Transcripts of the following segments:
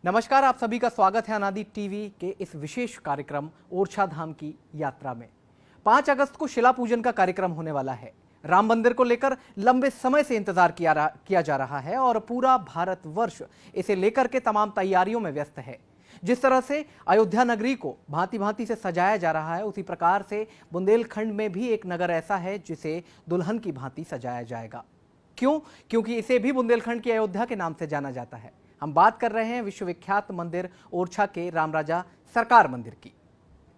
नमस्कार, आप सभी का स्वागत है अनादि टीवी के इस विशेष कार्यक्रम ओरछा धाम की यात्रा में। 5 अगस्त को शिला पूजन का कार्यक्रम होने वाला है। राम मंदिर को लेकर लंबे समय से इंतजार किया जा रहा है और पूरा भारतवर्ष इसे लेकर के तमाम तैयारियों में व्यस्त है। जिस तरह से अयोध्या नगरी को भांति भांति से सजाया जा रहा है, उसी प्रकार से बुंदेलखंड में भी एक नगर ऐसा है जिसे दुल्हन की भांति सजाया जाएगा। क्यों? क्योंकि इसे भी बुंदेलखंड की अयोध्या के नाम से जाना जाता है। हम बात कर रहे हैं विश्वविख्यात मंदिर ओरछा के राम राजा सरकार मंदिर की।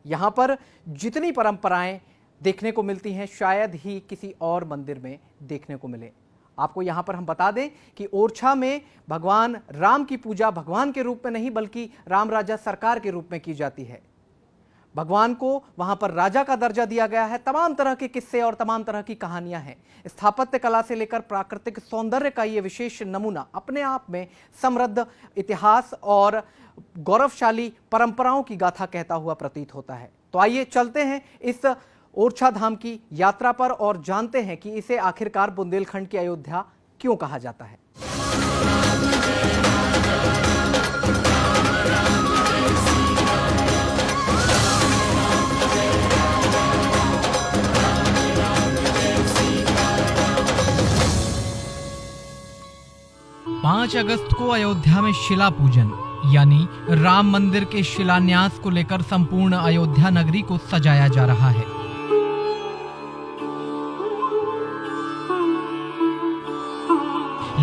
यहाँ पर जितनी परंपराएं देखने को मिलती हैं, शायद ही किसी और मंदिर में देखने को मिले। आपको यहाँ पर हम बता दें कि ओरछा में भगवान राम की पूजा भगवान के रूप में नहीं बल्कि राम राजा सरकार के रूप में की जाती है। भगवान को वहां पर राजा का दर्जा दिया गया है। तमाम तरह के किस्से और तमाम तरह की कहानियां हैं। स्थापत्य कला से लेकर प्राकृतिक सौंदर्य का ये विशेष नमूना अपने आप में समृद्ध इतिहास और गौरवशाली परंपराओं की गाथा कहता हुआ प्रतीत होता है। तो आइए चलते हैं इस ओरछा धाम की यात्रा पर और जानते हैं कि इसे आखिरकार बुंदेलखंड की अयोध्या क्यों कहा जाता है। 5 अगस्त को अयोध्या में शिला पूजन यानी राम मंदिर के शिलान्यास को लेकर संपूर्ण अयोध्या नगरी को सजाया जा रहा है।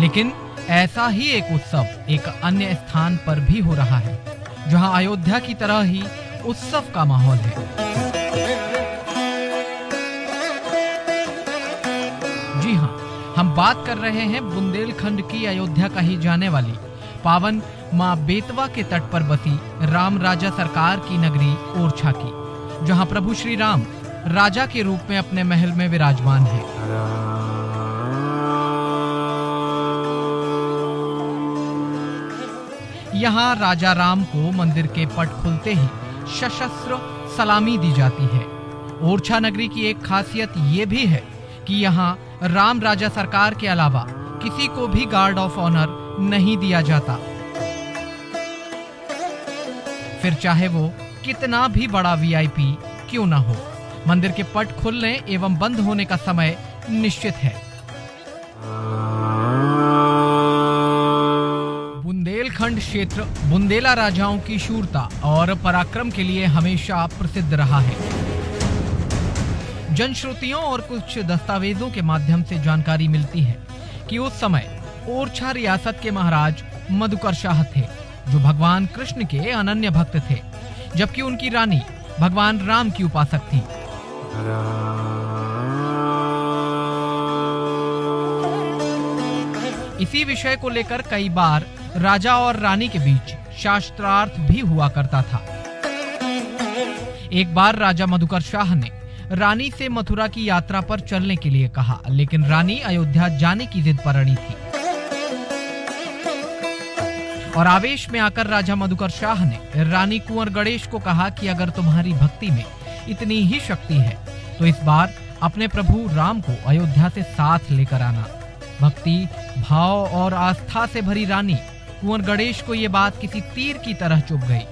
लेकिन ऐसा ही एक उत्सव एक अन्य स्थान पर भी हो रहा है, जहां अयोध्या की तरह ही उत्सव का माहौल है। जी हां, हम बात कर रहे हैं बुंदेलखंड की अयोध्या कही जाने वाली पावन मां बेतवा के तट पर बसी राम राजा सरकार की नगरी ओरछा की, जहां प्रभु श्री राम राजा के रूप में अपने महल में विराजमान हैं। यहाँ राजा राम को मंदिर के पट खुलते ही सशस्त्र सलामी दी जाती है। ओरछा नगरी की एक खासियत ये भी है कि यहाँ राम राजा सरकार के अलावा किसी को भी गार्ड ऑफ ऑनर नहीं दिया जाता, फिर चाहे वो कितना भी बड़ा वीआईपी क्यों ना हो। मंदिर के पट खुलने एवं बंद होने का समय निश्चित है। बुंदेलखंड क्षेत्र बुंदेला राजाओं की शूरता और पराक्रम के लिए हमेशा प्रसिद्ध रहा है। जनश्रुतियों और कुछ दस्तावेजों के माध्यम से जानकारी मिलती है कि उस समय ओरछा रियासत के महाराज मधुकर शाह थे, जो भगवान कृष्ण के अनन्य भक्त थे, जबकि उनकी रानी भगवान राम की उपासक थी। इसी विषय को लेकर कई बार राजा और रानी के बीच शास्त्रार्थ भी हुआ करता था। एक बार राजा मधुकर शाह ने रानी से मथुरा की यात्रा पर चलने के लिए कहा, लेकिन रानी अयोध्या जाने की जिद पर अड़ी थी और आवेश में आकर राजा मधुकर शाह ने रानी कुंवर गणेश को कहा कि अगर तुम्हारी भक्ति में इतनी ही शक्ति है तो इस बार अपने प्रभु राम को अयोध्या से साथ लेकर आना। भक्ति भाव और आस्था से भरी रानी कुंवर गणेश को ये बात किसी तीर की तरह चुभ गई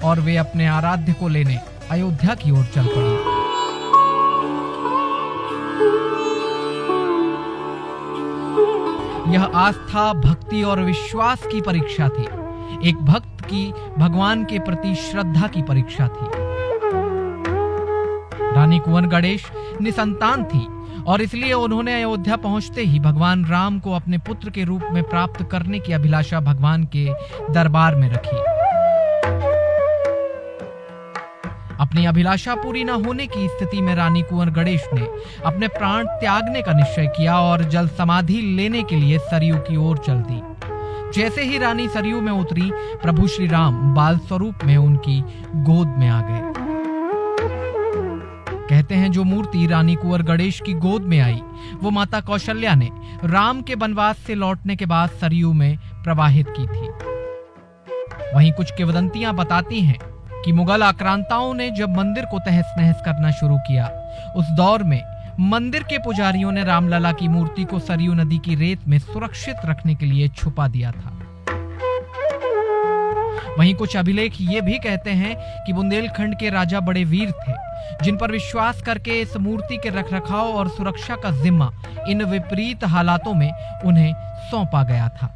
और वे अपने आराध्य को लेने अयोध्या की ओर चल पड़ी। यह आस्था, भक्ति और विश्वास की परीक्षा थी। एक भक्त की भगवान के प्रति श्रद्धा की परीक्षा थी। रानी कुंवर गणेश निसंतान थी और इसलिए उन्होंने अयोध्या पहुंचते ही भगवान राम को अपने पुत्र के रूप में प्राप्त करने की अभिलाषा भगवान के दरबार में रखी। अपनी अभिलाषा पूरी न होने की स्थिति में रानी कुंवर गणेश ने अपने प्राण त्यागने का निश्चय किया और जल समाधि लेने के लिए सरयू की ओर चल दी। जैसे ही रानी सरयू में उतरी, प्रभु श्री राम बाल स्वरूप में उनकी गोद में आ गए। कहते हैं जो मूर्ति रानी कुंवर गणेश की गोद में आई, वो माता कौशल्या ने राम के वनवास से लौटने के बाद सरयू में प्रवाहित की थी। वहीं कुछ किंवदंतियां बताती हैं कि मुगल आक्रांताओं ने जब मंदिर को तहस नहस करना शुरू किया, उस दौर में मंदिर के पुजारियों ने रामलला की मूर्ति को सरयू नदी की रेत में सुरक्षित रखने के लिए छुपा दिया था। वहीं कुछ अभिलेख ये भी कहते हैं कि बुंदेलखंड के राजा बड़े वीर थे, जिन पर विश्वास करके इस मूर्ति के रखरखाव और सुरक्षा का जिम्मा इन विपरीत हालातों में उन्हें सौंपा गया था।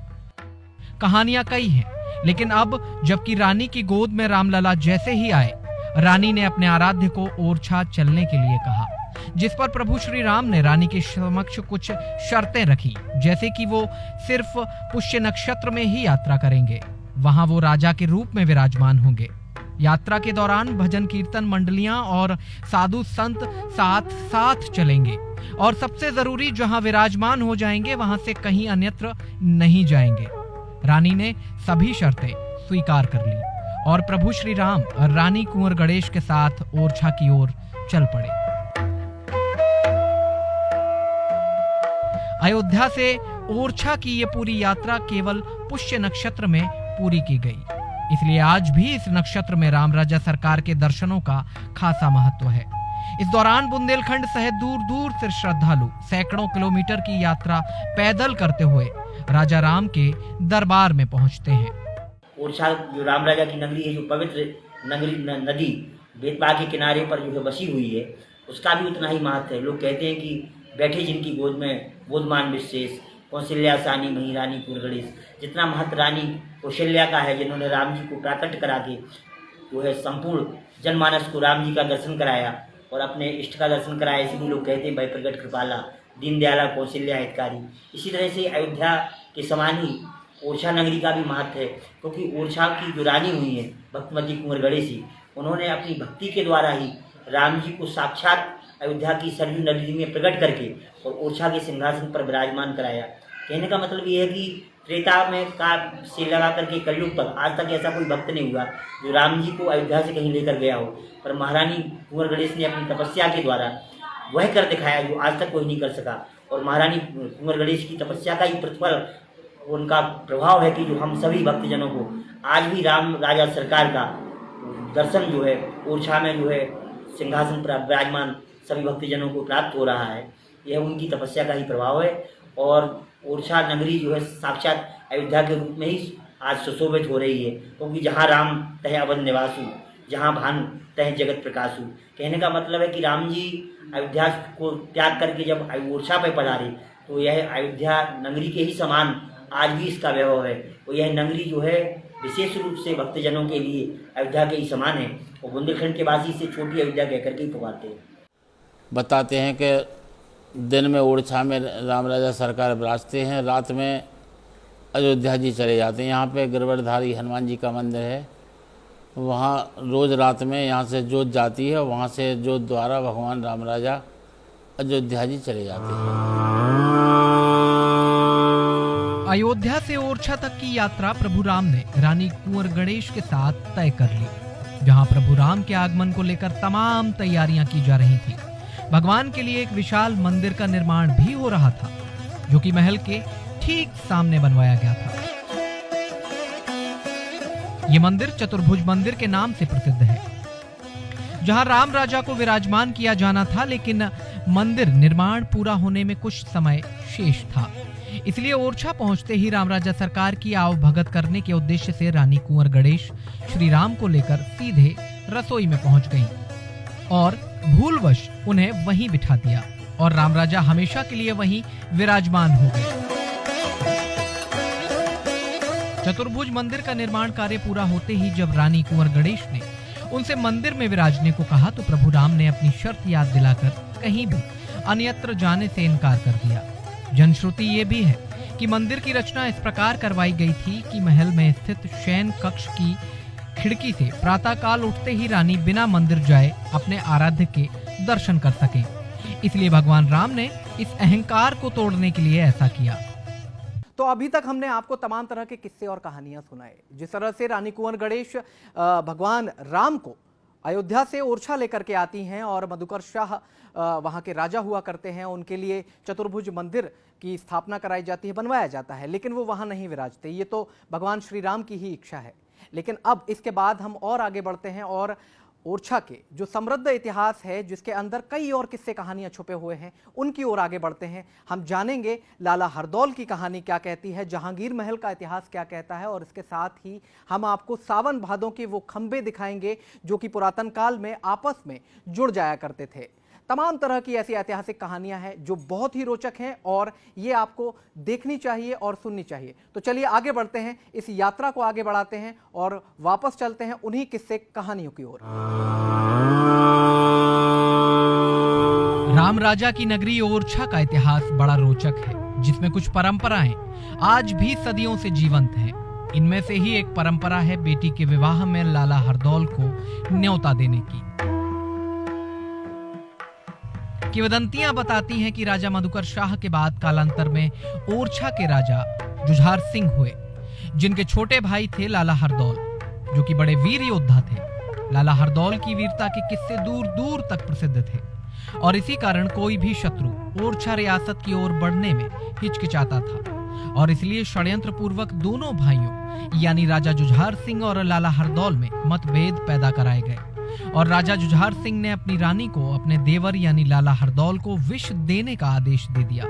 कहानियां कई हैं, लेकिन अब जबकि रानी की गोद में रामलला जैसे ही आए, रानी ने अपने आराध्य को ओरछा चलने के लिए कहा, जिस पर प्रभु श्री राम ने रानी के समक्ष कुछ शर्तें रखी, जैसे कि वो सिर्फ पुष्य नक्षत्र में ही यात्रा करेंगे, वहां वो राजा के रूप में विराजमान होंगे। यात्रा के दौरान भजन कीर्तन मंडलियां और साधु संत साथ साथ चलेंगे और सबसे जरूरी, जहां विराजमान हो जाएंगे वहां से कहीं अन्यत्र नहीं जाएंगे। रानी ने सभी शर्तें स्वीकार कर ली और प्रभु श्री राम रानी कुंवर गणेश के साथ ओरछा की ओर चल पड़े। अयोध्या से ओरछा की ये पूरी यात्रा केवल पुष्य नक्षत्र में पूरी की गई, इसलिए आज भी इस नक्षत्र में राम राजा सरकार के दर्शनों का खासा महत्व है। इस दौरान बुंदेलखंड सहित दूर दूर से श्रद्धालु सैकड़ों किलोमीटर की यात्रा पैदल करते हुए राजा राम के दरबार में पहुंचते हैं। ओरछा जो राम राजा की नगरी है, जो पवित्र नगरी नदी बेतवा के किनारे पर जो है बसी हुई है, उसका भी उतना ही महत्व है। लोग कहते हैं कि बैठे जिनकी गोद में बोधमान विशेष, कौशल्या सानी मही रानी कुंवर गणेश, जितना महत्व रानी कौशल्या का है, जिन्होंने राम जी को प्राकट करा के जो है संपूर्ण जनमानस को राम जी का दर्शन कराया और अपने इष्ट का दर्शन कराया, इसीलिए लोग कहते हैं भाई प्रगट कृपाला दीनदयाला कौशल्या हितकारी। इसी तरह से अयोध्या के समान ही ओरछा नगरी का भी महत्व है, क्योंकि ओरछा की जो रानी हुई है भक्तमती कुंवर गणेशी, उन्होंने अपनी भक्ति के द्वारा ही राम जी को साक्षात अयोध्या की सरयू नदी में प्रकट करके और ओरछा के सिंहासन पर विराजमान कराया। कहने का मतलब ये है कि त्रेता में का से लगा करके कलयुग तक आज तक ऐसा कोई भक्त नहीं हुआ जो राम जी को अयोध्या से कहीं लेकर गया हो, पर महारानी कुंवर गणेश ने अपनी तपस्या के द्वारा वह कर दिखाया जो आज तक कोई नहीं कर सका। और महारानी कुंवर गणेश की तपस्या का ही प्रतिफल, उनका प्रभाव है कि जो हम सभी भक्तजनों को आज भी राम राजा सरकार का दर्शन जो है ओरछा में जो है सिंहासन पर विराजमान सभी भक्तजनों को प्राप्त हो रहा है। यह उनकी तपस्या का ही प्रभाव है और ओरछा नगरी जो है साक्षात अयोध्या के रूप में ही आज सुशोभित हो रही है, क्योंकि जहाँ राम तह अवध निवासु, जहाँ भानु तह जगत प्रकाशु। कहने का मतलब है कि राम जी अयोध्या को त्याग करके जब ओरछा पर पधारे तो यह अयोध्या नगरी के ही समान आज भी इसका वैभव है। और यह नगरी जो है विशेष रूप से भक्तजनों के लिए अयोध्या के ही समान है और बुंदेलखंड के वासी से छोटी अयोध्या कहकर के ही पुकारते हैं। बताते हैं कि दिन में ओरछा में राम राजा सरकार विराजते हैं, रात में अयोध्या जी चले जाते हैं। यहाँ पे गिरवरधारी हनुमान जी का मंदिर है, वहाँ रोज़ रात में यहाँ से जोत जाती है, वहाँ से जोत द्वारा भगवान राम राजा अयोध्या जी चले जाते हैं। अयोध्या से ओरछा तक की यात्रा प्रभु राम ने रानी कुंवर गणेश के साथ तय कर ली, जहां प्रभु राम के आगमन को लेकर तमाम तैयारियां की जा रही थी। भगवान के लिए एक विशाल मंदिर का निर्माण भी हो रहा था, जो कि महल के ठीक सामने बनवाया गया था। ये मंदिर चतुर्भुज मंदिर के नाम से प्रसिद्ध है, जहां राम राजा को विराजमान किया जाना था, लेकिन मंदिर निर्माण पूरा होने में कुछ समय शेष था। इसलिए ओरछा पहुंचते ही राम राजा सरकार की आवभगत करने के उद्देश्य से रानी कुंवर गणेश श्री राम को लेकर सीधे रसोई में पहुंच गईं और भूलवश उन्हें वहीं बिठा दिया और राम राजा हमेशा के लिए वहीं विराजमान हो गए। चतुर्भुज मंदिर का निर्माण कार्य पूरा होते ही जब रानी कुंवर गणेश ने उनसे मंदिर में विराजने को कहा तो प्रभु राम ने अपनी शर्त याद दिलाकर कहीं भी अन्यत्र जाने से इनकार कर दिया। जनश्रुति ये भी है कि मंदिर की रचना इस प्रकार करवाई गई थी कि महल में स्थित शयन कक्ष की खिड़की से प्रातःकाल उठते ही रानी बिना मंदिर जाए अपने आराध्य के दर्शन कर सके। इसलिए भगवान राम ने इस अहंकार को तोड़ने के लिए ऐसा किया। तो अभी तक हमने आपको तमाम तरह के किस्से और कहानियां सुनाए, जिस तरह से रानी कुंवर गणेश भगवान राम को अयोध्या से ओरछा लेकर के आती हैं और मधुकर शाह वहां के राजा हुआ करते हैं, उनके लिए चतुर्भुज मंदिर की स्थापना कराई जाती है, बनवाया जाता है, लेकिन वो वहां नहीं विराजते। ये तो भगवान श्री राम की ही इच्छा है। लेकिन अब इसके बाद हम और आगे बढ़ते हैं और ओरछा के जो समृद्ध इतिहास है, जिसके अंदर कई और किस्से कहानियां छुपे हुए हैं, उनकी ओर आगे बढ़ते हैं। हम जानेंगे लाला हरदौल की कहानी क्या कहती है, जहांगीर महल का इतिहास क्या कहता है, और इसके साथ ही हम आपको सावन भादों के वो खंबे दिखाएंगे जो कि पुरातन काल में आपस में जुड़ जाया करते थे। तमाम तरह की ऐसी ऐतिहासिक कहानियां हैं जो बहुत ही रोचक हैं और ये आपको देखनी चाहिए और सुननी चाहिए। तो चलिए आगे बढ़ते हैं, इस यात्रा को आगे बढ़ाते हैं और वापस चलते हैं उन्हीं किस्से कहानियों की ओर। राम राजा की नगरी ओरछा का इतिहास बड़ा रोचक है, जिसमें कुछ परंपराएं आज भी सदियों से जीवंत हैं। इनमें से ही एक परंपरा है बेटी के विवाह में लाला हरदौल को न्योता देने की। किंवदंतियां बताती हैं कि राजा मधुकर शाह के बाद कालांतर में ओरछा के राजा जुझार सिंह हुए, जिनके छोटे भाई थे लाला हरदौल, जो कि बड़े वीर योद्धा थे। लाला हरदौल की वीरता के किस्से दूर दूर तक प्रसिद्ध थे और इसी कारण कोई भी शत्रु ओरछा रियासत की ओर बढ़ने में हिचकिचाता था और इसलिए षड्यंत्र पूर्वक दोनों भाइयों यानी राजा जुझार सिंह और लाला हरदौल में मतभेद पैदा कराए गए और राजा जुझार सिंह ने अपनी रानी को अपने देवर यानी लाला हरदौल को विष देने का आदेश दे दिया।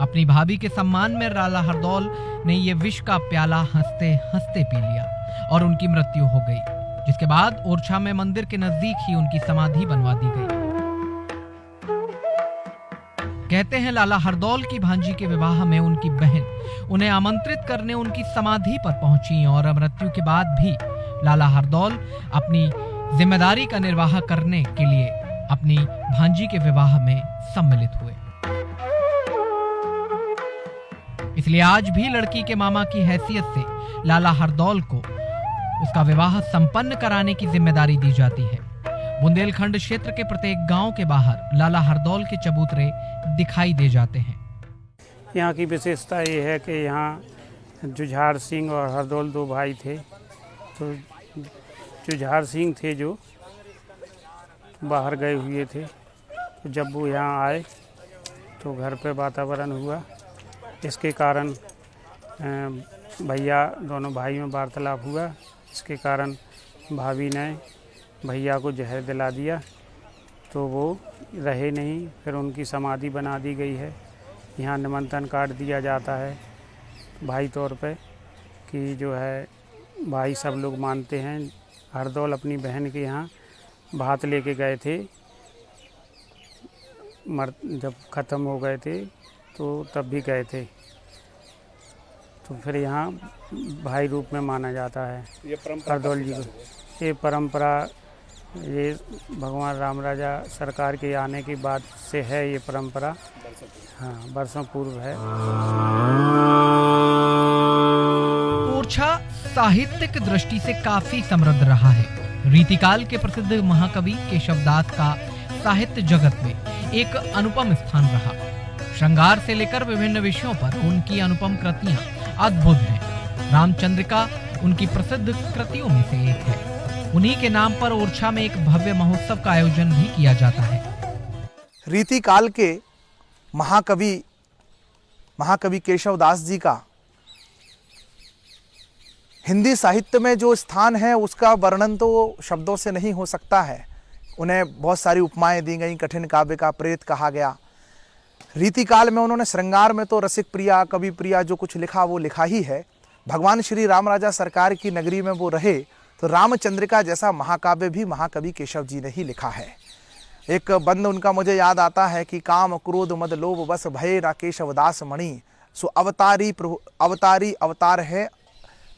अपनी भाभी के सम्मान में लाला हरदौल ने ये विष का प्याला हंसते हंसते पी लिया और उनकी मृत्यु हो गई, जिसके बाद ओरछा में मंदिर के नजदीक ही उनकी समाधि बनवा दी गई। कहते हैं लाला हरदौल की भांजी के विवाह में उनकी बहन उन्हें आमंत्रित करने उनकी समाधि पर पहुंची और मृत्यु के बाद भी लाला हरदौल अपनी जिम्मेदारी का निर्वाह करने के लिए अपनी भांजी के विवाह में सम्मिलित हुए। इसलिए आज भी लड़की के मामा की हैसियत से लाला हरदौल को उसका विवाह संपन्न कराने की जिम्मेदारी दी जाती है। बुंदेलखंड क्षेत्र के प्रत्येक गांव के बाहर लाला हरदौल के चबूतरे दिखाई दे जाते हैं। यहाँ की विशेषता ये है कि यहाँ जुझार सिंह और हरदौल दो भाई थे। तो जुझार सिंह थे जो बाहर गए हुए थे, तो जब वो यहाँ आए तो घर पे वातावरण हुआ। इसके कारण भैया दोनों भाई में वार्तालाप हुआ। इसके कारण भाभी ने भैया को जहर दिला दिया, तो वो रहे नहीं। फिर उनकी समाधि बना दी गई है। यहाँ निमंत्रण कार्ड दिया जाता है भाई तौर पे कि जो है भाई सब लोग मानते हैं। हरदौल अपनी बहन के यहाँ भात लेके गए थे, जब ख़त्म हो गए थे तो तब भी गए थे, तो फिर यहाँ भाई रूप में माना जाता है हरदौल जी को। ये परंपरा ये भगवान राम राजा सरकार के आने के बाद से है। ये परंपरा हाँ वर्षों पूर्व है। ओरछा साहित्यिक दृष्टि से काफी समृद्ध रहा है। रीतिकाल के प्रसिद्ध महाकवि केशवदास का साहित्य जगत में एक अनुपम स्थान रहा। श्रृंगार से लेकर विभिन्न विषयों पर उनकी अनुपम कृतियां अद्भुत हैं। रामचंद्रिका उनकी प्रसिद्ध कृतियों में से एक है। उन्हीं के नाम पर ओरछा में एक भव्य महोत्सव का आयोजन भी किया जाता है। रीतिकाल के महाकवि केशवदास जी का हिंदी साहित्य में जो स्थान है उसका वर्णन तो शब्दों से नहीं हो सकता है। उन्हें बहुत सारी उपमाएं दी गई, कठिन काव्य का प्रेत कहा गया। रीतिकाल में उन्होंने श्रृंगार में तो रसिक प्रिया, कवि प्रिया जो कुछ लिखा वो लिखा ही है। भगवान श्री राम राजा सरकार की नगरी में वो रहे तो रामचंद्रिका जैसा महाकाव्य भी महाकवि केशव जी ने ही लिखा है। एक बंद उनका मुझे याद आता है कि काम क्रोध मद लोभ बस भय ना केशवदास मणि, सो अवतारी प्रभु अवतारी अवतार है,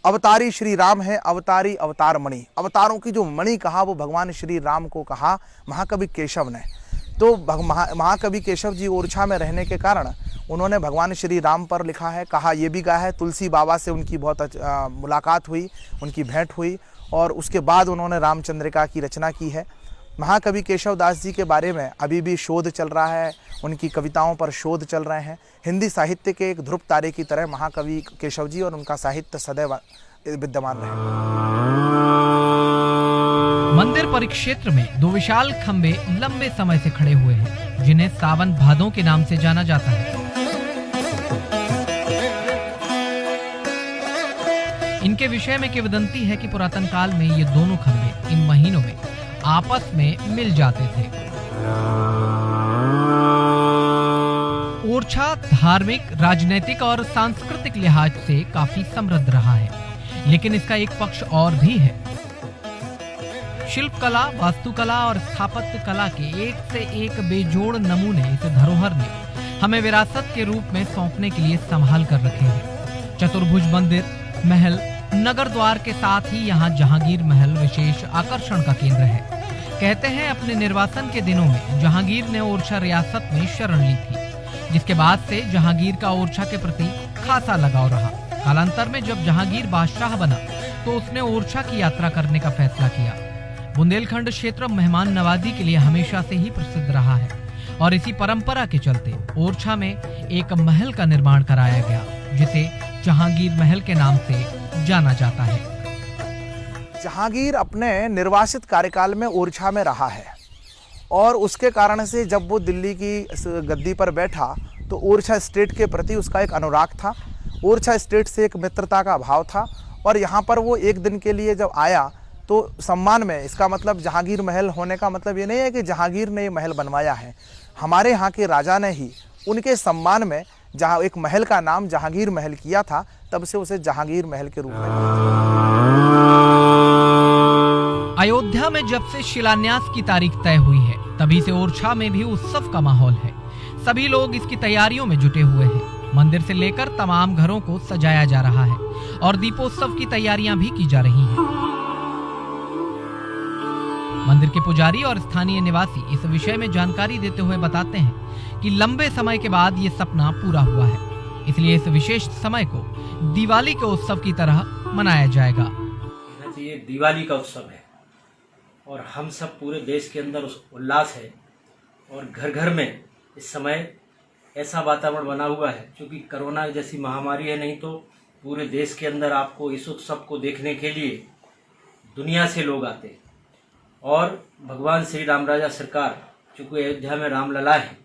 अवतारी श्री राम है, अवतारी अवतार मणि। अवतारों की जो मणि कहा वो भगवान श्री राम को कहा महाकवि केशव ने। तो महाकवि केशव जी ओरछा में रहने के कारण उन्होंने भगवान श्री राम पर लिखा है, कहा ये भी गाया है। तुलसी बाबा से उनकी बहुत मुलाकात हुई, उनकी भेंट हुई और उसके बाद उन्होंने रामचंद्रिका की रचना की है। महाकवि केशवदास जी के बारे में अभी भी शोध चल रहा है, उनकी कविताओं पर शोध चल रहे हैं। हिंदी साहित्य के एक ध्रुव तारे की तरह महाकवि केशव जी और उनका साहित्य सदैव विद्यमान रहे। मंदिर परिक्षेत्र में दो विशाल खंबे लंबे समय से खड़े हुए हैं, जिन्हें सावन भादों के नाम से जाना जाता है। इनके विषय में किंवदंती है कि पुरातन काल में ये दोनों खंबे इन महीनों में आपस में मिल जाते थे। ओरछा धार्मिक, राजनीतिक और सांस्कृतिक लिहाज से काफी समृद्ध रहा है, लेकिन इसका एक पक्ष और भी है। शिल्पकला, वास्तुकला और स्थापत्य कला के एक से एक बेजोड़ नमूने इस धरोहर ने हमें विरासत के रूप में सौंपने के लिए संभाल कर रखे हैं। चतुर्भुज मंदिर, महल, नगर द्वार के साथ ही यहाँ जहांगीर महल विशेष आकर्षण का केंद्र है। कहते हैं अपने निर्वासन के दिनों में जहांगीर ने ओरछा रियासत में शरण ली थी, जिसके बाद से जहांगीर का ओरछा के प्रति खासा लगाव रहा। कालांतर में जब जहांगीर बादशाह बना तो उसने ओरछा की यात्रा करने का फैसला किया। बुंदेलखंड क्षेत्र मेहमान नवाजी के लिए हमेशा से ही प्रसिद्ध रहा है और इसी परंपरा के चलते ओरछा में एक महल का निर्माण कराया गया, जिसे जहांगीर महल के नाम से जाना जाता है। जहांगीर अपने निर्वासित कार्यकाल में ओरछा में रहा है और उसके कारण से जब वो दिल्ली की गद्दी पर बैठा तो ओरछा स्टेट के प्रति उसका एक अनुराग था, ओरछा स्टेट से एक मित्रता का भाव था और यहाँ पर वो एक दिन के लिए जब आया तो सम्मान में, इसका मतलब जहांगीर महल होने का मतलब ये नहीं है कि जहांगीर ने ये महल बनवाया है, हमारे यहाँ के राजा ने ही उनके सम्मान में जहाँ एक महल का नाम जहांगीर महल किया था, तब से उसे जहांगीर महल के रूप में। अयोध्या में जब से शिलान्यास की तारीख तय हुई है, तभी से ओरछा में भी उत्सव का माहौल है। सभी लोग इसकी तैयारियों में जुटे हुए हैं। मंदिर से लेकर तमाम घरों को सजाया जा रहा है और दीपोत्सव की तैयारियां भी की जा रही हैं। मंदिर के पुजारी और स्थानीय निवासी इस विषय में जानकारी देते हुए बताते हैं कि लंबे समय के बाद ये सपना पूरा हुआ है, इसलिए इस विशेष समय को दिवाली के उत्सव की तरह मनाया जाएगा। ये दिवाली का उत्सव है और हम सब पूरे देश के अंदर उल्लास है और घर घर में इस समय ऐसा वातावरण बना हुआ है, क्योंकि कोरोना जैसी महामारी है, नहीं तो पूरे देश के अंदर आपको इस उत्सव को देखने के लिए दुनिया से लोग आते हैं। और भगवान श्री राम राजा सरकार, चूँकि अयोध्या में रामलला है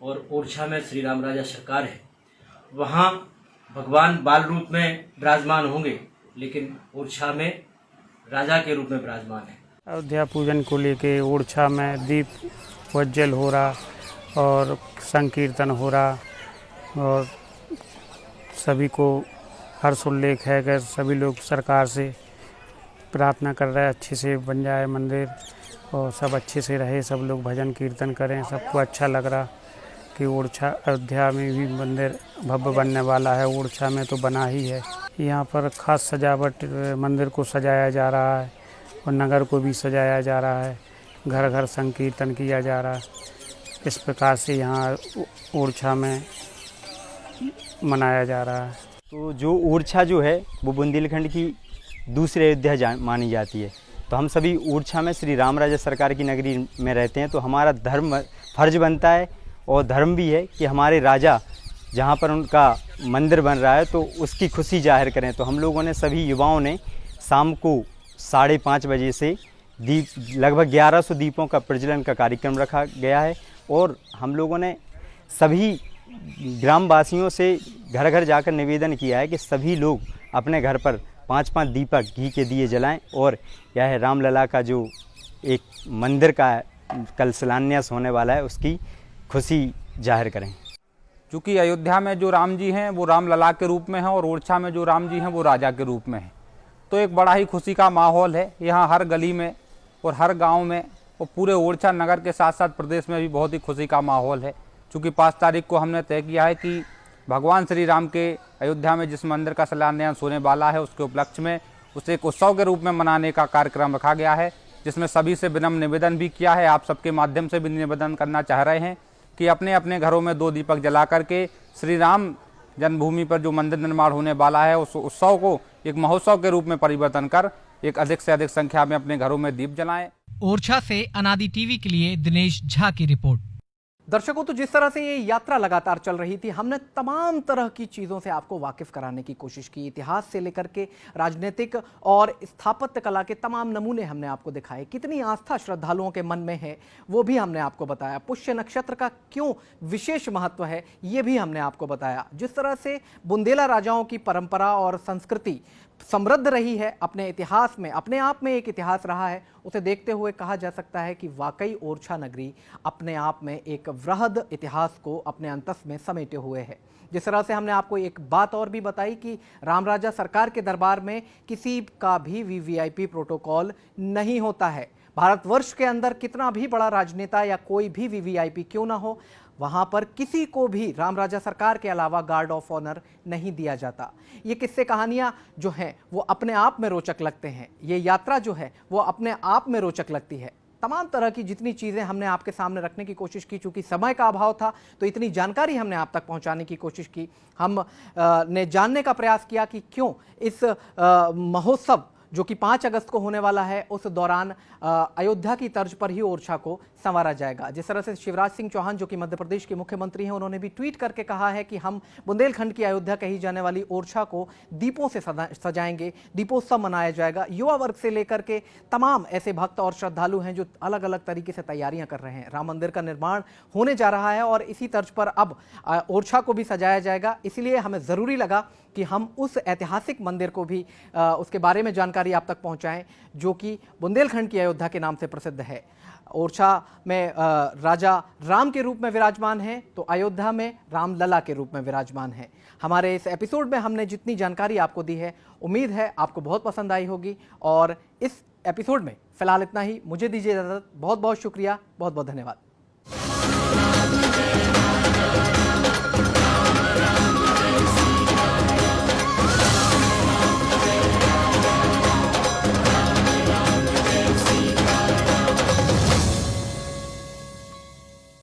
और ओरछा में श्री राम राजा सरकार है, वहाँ भगवान बाल रूप में विराजमान होंगे, लेकिन ओरछा में राजा के रूप में विराजमान है। अयोध्या पूजन को लेके ओरछा में दीप प्रज्वल हो रहा और संकीर्तन हो रहा और सभी को हर्षोल्लेख है कि सभी लोग सरकार से प्रार्थना कर रहे हैं अच्छे से बन जाए मंदिर और सब अच्छे से रहे, सब लोग भजन कीर्तन करें। सबको अच्छा लग रहा कि ओरछा अयोध्या में भी मंदिर भव्य बनने वाला है। ओरछा में तो बना ही है। यहाँ पर खास सजावट मंदिर को सजाया जा रहा है और नगर को भी सजाया जा रहा है, घर घर संकीर्तन किया जा रहा है। इस प्रकार से यहाँ ओरछा में मनाया जा रहा है। तो जो ओरछा जो है वो बुंदेलखंड की दूसरी अयोध्या मानी जाती है। तो हम सभी ओरछा में श्री राम राजा सरकार की नगरी में रहते हैं, तो हमारा धर्म फर्ज बनता है और धर्म भी है कि हमारे राजा जहाँ पर उनका मंदिर बन रहा है तो उसकी खुशी जाहिर करें। तो हम लोगों ने, सभी युवाओं ने शाम को 5:30 बजे से दीप, लगभग 1100 दीपों का प्रज्वलन का कार्यक्रम रखा गया है और हम लोगों ने सभी ग्रामवासियों से घर घर जाकर निवेदन किया है कि सभी लोग अपने घर पर 5-5 दीपक घी के दिए जलाएं और यह है रामलला का जो एक मंदिर का कल शिलान्यास होने वाला है उसकी खुशी जाहिर करें। क्योंकि अयोध्या में जो राम जी हैं वो रामलला के रूप में हैं और ओरछा में जो राम जी हैं वो राजा के रूप में हैं, तो एक बड़ा ही खुशी का माहौल है यहाँ हर गली में और हर गांव में और पूरे ओरछा नगर के साथ साथ प्रदेश में भी बहुत ही खुशी का माहौल है। क्योंकि 5 तारीख को हमने तय किया है कि भगवान श्री राम के अयोध्या में जिस मंदिर का शिलान्यास होने वाला है उसके उपलक्ष्य में उसे एक उत्सव के रूप में मनाने का कार्यक्रम रखा गया है, जिसमें सभी से विनम्र निवेदन भी किया है। आप सबके माध्यम से भी निवेदन करना चाह रहे हैं कि अपने अपने घरों में 2 दीपक जला करके श्री राम जन्मभूमि पर जो मंदिर निर्माण होने वाला है उस उत्सव को एक महोत्सव के रूप में परिवर्तन कर एक अधिक से अधिक संख्या में अपने घरों में दीप जलाएं। ओरछा से अनादि टीवी के लिए दिनेश झा की रिपोर्ट। दर्शकों, तो जिस तरह से ये यात्रा लगातार चल रही थी, हमने तमाम तरह की चीज़ों से आपको वाकिफ कराने की कोशिश की। इतिहास से लेकर के राजनीतिक और स्थापत्य कला के तमाम नमूने हमने आपको दिखाए। कितनी आस्था श्रद्धालुओं के मन में है वो भी हमने आपको बताया। पुष्य नक्षत्र का क्यों विशेष महत्व है ये भी हमने आपको बताया। जिस तरह से बुंदेला राजाओं की परंपरा और संस्कृति समृद्ध रही है, अपने इतिहास में अपने आप में एक इतिहास रहा है, उसे देखते हुए कहा जा सकता है कि वाकई ओरछा नगरी अपने आप में एक वृहद इतिहास को अपने अंतस में समेटे हुए है। जिस तरह से हमने आपको एक बात और भी बताई कि रामराजा सरकार के दरबार में किसी का भी वीवीआईपी प्रोटोकॉल नहीं होता है। भारतवर्ष के अंदर कितना भी बड़ा राजनेता या कोई भी वीवीआईपी क्यों ना हो, वहां पर किसी को भी रामराजा सरकार के अलावा गार्ड ऑफ ऑनर नहीं दिया जाता। ये किस्से कहानियां जो हैं वो अपने आप में रोचक लगते हैं, ये यात्रा जो है वो अपने आप में रोचक लगती है। तमाम तरह की जितनी चीज़ें हमने आपके सामने रखने की कोशिश की, चूंकि समय का अभाव था तो इतनी जानकारी हमने आप तक पहुंचाने की कोशिश की। हम ने जानने का प्रयास किया कि क्यों इस महोत्सव जो कि 5 अगस्त को होने वाला है, उस दौरान अयोध्या की तर्ज पर ही ओरछा को संवारा जाएगा। जिस तरह से शिवराज सिंह चौहान जो कि मध्य प्रदेश के मुख्यमंत्री हैं, उन्होंने भी ट्वीट करके कहा है कि हम बुंदेलखंड की अयोध्या कही जाने वाली ओरछा को दीपों से सजाएंगे, दीपोत्सव मनाया जाएगा। युवा वर्ग से लेकर के तमाम ऐसे भक्त और श्रद्धालु हैं जो अलग अलग तरीके से तैयारियां कर रहे हैं। राम मंदिर का निर्माण होने जा रहा है और इसी तर्ज पर अब ओरछा को भी सजाया जाएगा। इसलिए हमें ज़रूरी लगा कि हम उस ऐतिहासिक मंदिर को भी उसके बारे में जानकारी आप तक पहुंचाएं, जो कि बुंदेलखंड की अयोध्या के नाम से प्रसिद्ध है। ओरछा में राजा राम के रूप में विराजमान हैं, तो अयोध्या में रामलला के रूप में विराजमान हैं। हमारे इस एपिसोड में हमने जितनी जानकारी आपको दी है, उम्मीद है आपको बहुत पसंद आई होगी। और इस एपिसोड में फिलहाल इतना ही, मुझे दीजिए इजाज़त। बहुत बहुत शुक्रिया, बहुत बहुत धन्यवाद।